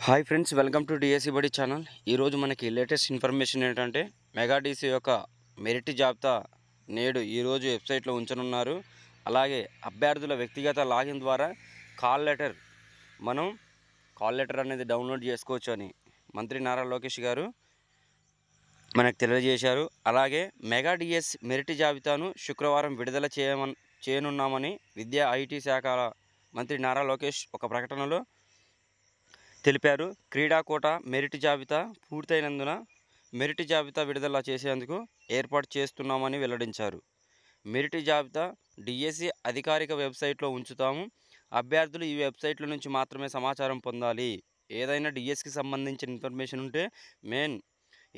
Hi friends, welcome to DSC బడి channel. ఈరోజు మనకి లేటెస్ట్ ఇన్ఫర్మేషన్ ఏంటంటే మెగా డీసీ యొక్క మెరిట్ జాబితా నేడు ఈరోజు వెబ్సైట్లో ఉంచనున్నారు. అలాగే అభ్యర్థుల వ్యక్తిగత లాగిన్ ద్వారా మనం కాల్ లెటర్ అనేది డౌన్లోడ్ చేసుకోవచ్చు అని మంత్రి నారా లోకేష్ గారు మనకు తెలియజేశారు. అలాగే మెగా డిఎస్ మెరిట్ జాబితాను శుక్రవారం విడుదల చేయనున్నామని విద్యా ఐటీ శాఖల మంత్రి నారా లోకేష్ ఒక ప్రకటనలో తెలిపారు. క్రీడాకోట మెరిట్ జాబితా పూర్తయినందున మెరిట్ జాబితా విడుదల చేసేందుకు ఏర్పాటు చేస్తున్నామని వెల్లడించారు. మెరిట్ జాబితా డిఎస్సి అధికారిక వెబ్సైట్లో ఉంచుతాము. అభ్యర్థులు ఈ వెబ్సైట్ల నుంచి మాత్రమే సమాచారం పొందాలి. ఏదైనా డిఎస్సికి సంబంధించిన ఇన్ఫర్మేషన్ ఉంటే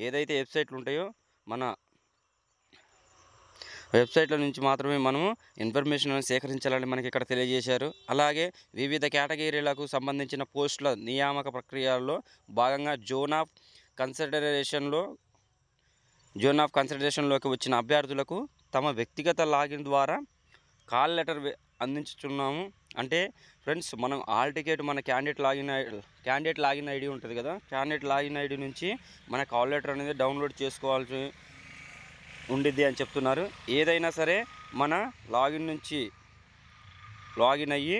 ఏదైతే వెబ్సైట్లు ఉంటాయో మన వెబ్సైట్ల నుంచి మాత్రమే మనము ఇన్ఫర్మేషన్ సేకరించాలని మనకి ఇక్కడ తెలియజేశారు. అలాగే వివిధ కేటగిరీలకు సంబంధించిన పోస్టుల నియామక ప్రక్రియలో భాగంగా జోన్ ఆఫ్ కన్సిడరేషన్లోకి వచ్చిన అభ్యర్థులకు తమ వ్యక్తిగత లాగిన్ ద్వారా కాల్ లెటర్ అందించుతున్నాము. అంటే ఫ్రెండ్స్, మనం ఆల్ టికెట్ మన క్యాండిడేట్ లాగిన్ ఐడి ఉంటుంది కదా, క్యాండిడేట్ లాగిన్ ఐడి నుంచి మన కాల్ లెటర్ అనేది డౌన్లోడ్ చేసుకోవాల్సి ఉండిద్ది అని చెప్తున్నారు. ఏదైనా సరే మన లాగిన్ అయ్యి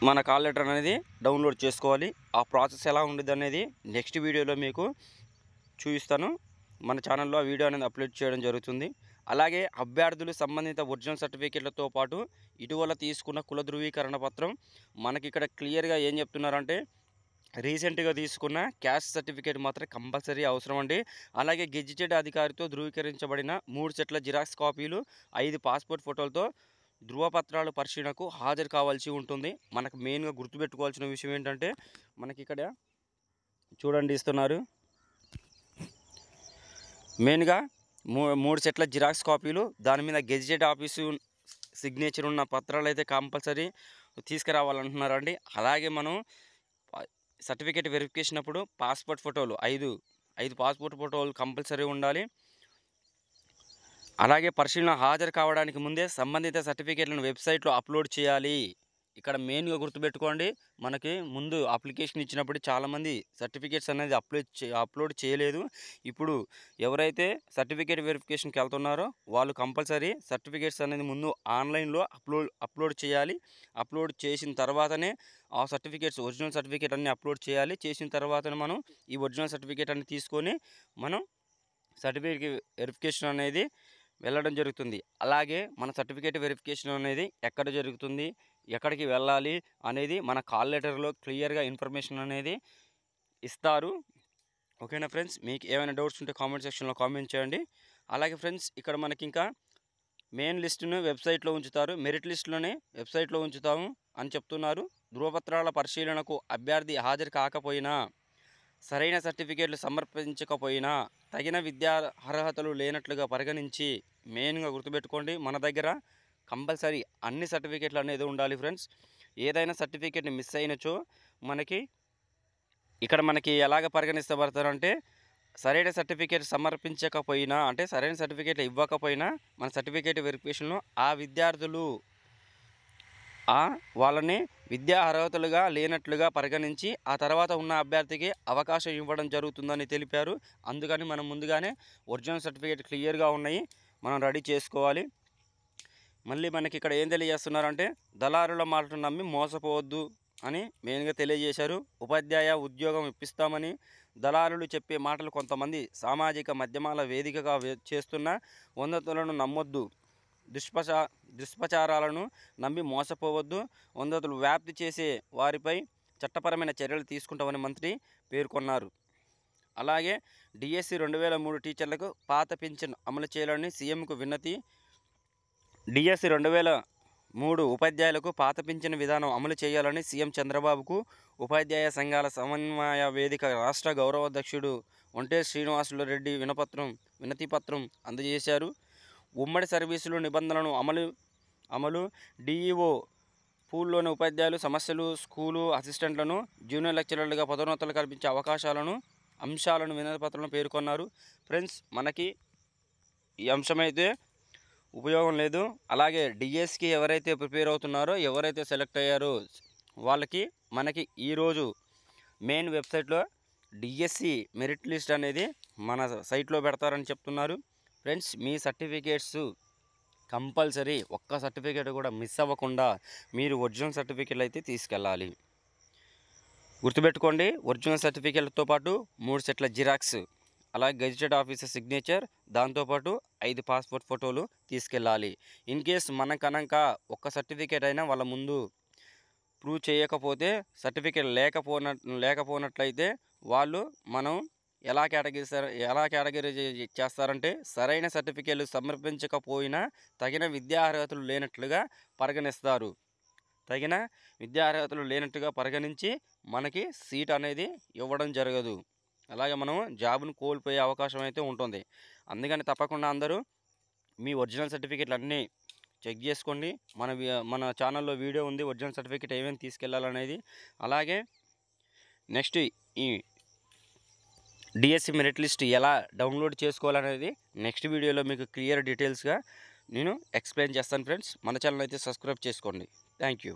మన కాల్ లెటర్ అనేది డౌన్లోడ్ చేసుకోవాలి. ఆ ప్రాసెస్ ఎలా ఉండిద్ది అనేది నెక్స్ట్ వీడియోలో మీకు చూపిస్తాను. మన ఛానల్లో ఆ వీడియో అనేది అప్లోడ్ చేయడం జరుగుతుంది. అలాగే అభ్యర్థులు సంబంధిత ఒరిజినల్ సర్టిఫికేట్లతో పాటు ఇటీవల తీసుకున్న కుల ధృవీకరణ పత్రం మనకి ఇక్కడ క్లియర్గా ఏం చెప్తున్నారంటే రీసెంట్గా తీసుకున్న క్యాస్ట్ సర్టిఫికేట్ మాత్రం కంపల్సరీ అవసరం అండి. అలాగే గెజిటెడ్ అధికారితో ధృవీకరించబడిన 3 సెట్ల జిరాక్స్ కాపీలు, 5 పాస్పోర్ట్ ఫోటోలతో ధృవపత్రాలు పరిశీలనకు హాజరు కావాల్సి ఉంటుంది. మనకు మెయిన్గా గుర్తుపెట్టుకోవాల్సిన విషయం ఏంటంటే మనకి ఇక్కడ చూడండి ఇస్తున్నారు. మెయిన్గా 3 సెట్ల జిరాక్స్ కాపీలు, దాని మీద గెజిటెడ్ ఆఫీసు సిగ్నేచర్ ఉన్న పత్రాలు అయితే కంపల్సరీ తీసుకురావాలంటున్నారండి. అలాగే మనం సర్టిఫికేట్ వెరిఫికేషన్ అప్పుడు పాస్పోర్ట్ ఫోటోలు 5 పాస్పోర్ట్ ఫోటోలు కంపల్సరీ ఉండాలి. అలాగే పరిశీలన హాజరు కావడానికి ముందే సంబంధిత సర్టిఫికేట్లను వెబ్సైట్లో అప్లోడ్ చేయాలి. ఇక్కడ మెయిన్గా గుర్తుపెట్టుకోండి, మనకి ముందు అప్లికేషన్ ఇచ్చినప్పుడు చాలామంది సర్టిఫికేట్స్ అనేది అప్లోడ్ చేయలేదు. ఇప్పుడు ఎవరైతే సర్టిఫికేట్ వెరిఫికేషన్కి వెళ్తున్నారో వాళ్ళు కంపల్సరీ సర్టిఫికేట్స్ అనేది ముందు ఆన్లైన్లో అప్లోడ్ చేయాలి. అప్లోడ్ చేసిన తర్వాతనే ఆ ఒరిజినల్ సర్టిఫికేట్ అన్ని అప్లోడ్ చేయాలి. చేసిన తర్వాతనే మనం ఈ ఒరిజినల్ సర్టిఫికేట్ అన్ని తీసుకొని మనం సర్టిఫికేట్ వెరిఫికేషన్ అనేది వెళ్ళడం జరుగుతుంది. అలాగే మన సర్టిఫికేట్ వెరిఫికేషన్ అనేది ఎక్కడ జరుగుతుంది, ఎక్కడికి వెళ్ళాలి అనేది మన కాల్ లెటర్లో క్లియర్గా ఇన్ఫర్మేషన్ అనేది ఇస్తారు. ఓకేనా ఫ్రెండ్స్, మీకు ఏమైనా డౌట్స్ ఉంటే కామెంట్ సెక్షన్లో కామెంట్ చేయండి. అలాగే ఫ్రెండ్స్, ఇక్కడ మనకి ఇంకా మెయిన్ లిస్టును వెబ్సైట్లో ఉంచుతారు, మెరిట్ లిస్టులోనే వెబ్సైట్లో ఉంచుతాము అని చెప్తున్నారు. ధృవపత్రాల పరిశీలనకు అభ్యర్థి హాజరు కాకపోయినా, సరైన సర్టిఫికేట్లు సమర్పించకపోయినా, తగిన విద్యా అర్హతలు లేనట్లుగా పరిగణించి, మెయిన్గా గుర్తుపెట్టుకోండి, మన దగ్గర కంపల్సరీ అన్ని సర్టిఫికేట్లు అనేది ఉండాలి ఫ్రెండ్స్. ఏదైనా సర్టిఫికేట్ని మిస్ అయినచో మనకి ఎలాగ పరిగణిస్తబడతారంటే సరైన సర్టిఫికేట్ సమర్పించకపోయినా, అంటే సరైన సర్టిఫికేట్ ఇవ్వకపోయినా మన సర్టిఫికేట్ వెరిఫికేషన్లో ఆ విద్యార్థులు వాళ్ళని విద్యా అర్హతలుగా లేనట్లుగా పరిగణించి ఆ తర్వాత ఉన్న అభ్యర్థికి అవకాశం ఇవ్వడం జరుగుతుందని తెలిపారు. అందుకని మనం ముందుగానే ఒరిజినల్ సర్టిఫికేట్ క్లియర్గా ఉన్నాయి, మనం రెడీ చేసుకోవాలి. మళ్ళీ మనకి ఇక్కడ ఏం తెలియజేస్తున్నారంటే దళారుల మాటను నమ్మి మోసపోవద్దు అని మెయిన్గా తెలియజేశారు. ఉపాధ్యాయ ఉద్యోగం ఇప్పిస్తామని దళారులు చెప్పే మాటలు కొంతమంది సామాజిక మాధ్యమాల వేదికగా చేస్తున్న వందతులను నమ్మొద్దు, దుష్ప్రచారాలను నమ్మి మోసపోవద్దు, వందతులు వ్యాప్తి చేసే వారిపై చట్టపరమైన చర్యలు తీసుకుంటామని మంత్రి పేర్కొన్నారు. అలాగే డిఎస్సి 2003 టీచర్లకు పాత పింఛన్ అమలు చేయాలని సీఎంకు విన్నతి. డిఎస్సి 2003 ఉపాధ్యాయులకు పాత పింఛన్ విధానం అమలు చేయాలని సీఎం చంద్రబాబుకు ఉపాధ్యాయ సంఘాల సమన్వయ వేదిక రాష్ట్ర గౌరవాధ్యక్షుడు ఒంటే శ్రీనివాసులు రెడ్డి వినతి పత్రం అందజేశారు. ఉమ్మడి సర్వీసులు నిబంధనలను అమలు, డిఈఓ పూల్లోని ఉపాధ్యాయులు సమస్యలు, స్కూలు అసిస్టెంట్లను జూనియర్ లెక్చరర్లుగా పదోన్నతులు కల్పించే అంశాలను వినతిపత్రంలో పేర్కొన్నారు. ఫ్రెండ్స్, మనకి ఈ అంశమైతే ఉపయోగం లేదు. అలాగే డిఎస్కి ఎవరైతే ప్రిపేర్ అవుతున్నారో, ఎవరైతే సెలెక్ట్ అయ్యారో వాళ్ళకి మనకి ఈరోజు మెయిన్ వెబ్సైట్లో డిఎస్సి మెరిట్ లిస్ట్ అనేది మన సైట్లో పెడతారని చెప్తున్నారు. ఫ్రెండ్స్, మీ సర్టిఫికేట్స్ కంపల్సరీ ఒక్క సర్టిఫికేట్ కూడా మిస్ అవ్వకుండా మీరు ఒరిజినల్ సర్టిఫికేట్లు అయితే తీసుకెళ్ళాలి. గుర్తుపెట్టుకోండి, ఒరిజినల్ సర్టిఫికేట్లతో పాటు 3 సెట్ల జిరాక్స్, అలాగే గెజిటెడ్ ఆఫీసర్ సిగ్నేచర్, దాంతోపాటు 5 పాస్పోర్ట్ ఫోటోలు తీసుకెళ్ళాలి. ఇన్ కేస్ మన కనుక ఒక్క సర్టిఫికేట్ అయినా వాళ్ళ ముందు ప్రూవ్ చేయకపోతే, సర్టిఫికేట్ లేకపోయినట్లయితే వాళ్ళు మనం ఎలా కేటగిరీ చేస్తారంటే, సరైన సర్టిఫికేట్లు సమర్పించకపోయినా తగిన విద్యా అర్హతలు లేనట్లుగా పరిగణిస్తారు. తగిన విద్యా అర్హతలు లేనట్టుగా పరిగణించి మనకి సీట్ అనేది ఇవ్వడం జరగదు. అలాగే మనం జాబ్ను కోల్పోయే అవకాశం అయితే ఉంటుంది. అందుకని తప్పకుండా అందరూ మీ ఒరిజినల్ సర్టిఫికేట్లు అన్నీ చెక్ చేసుకోండి. మన ఛానల్లో వీడియో ఉంది, ఒరిజినల్ సర్టిఫికేట్ ఏమేమి తీసుకెళ్లాలనేది. అలాగే నెక్స్ట్ ఈ డిఎస్సి మెరిట్ లిస్ట్ ఎలా డౌన్లోడ్ చేసుకోవాలనేది నెక్స్ట్ వీడియోలో మీకు క్లియర్ డీటెయిల్స్గా నేను ఎక్స్ప్లెయిన్ చేస్తాను. ఫ్రెండ్స్, మన ఛానల్ అయితే సబ్స్క్రైబ్ చేసుకోండి. Thank you.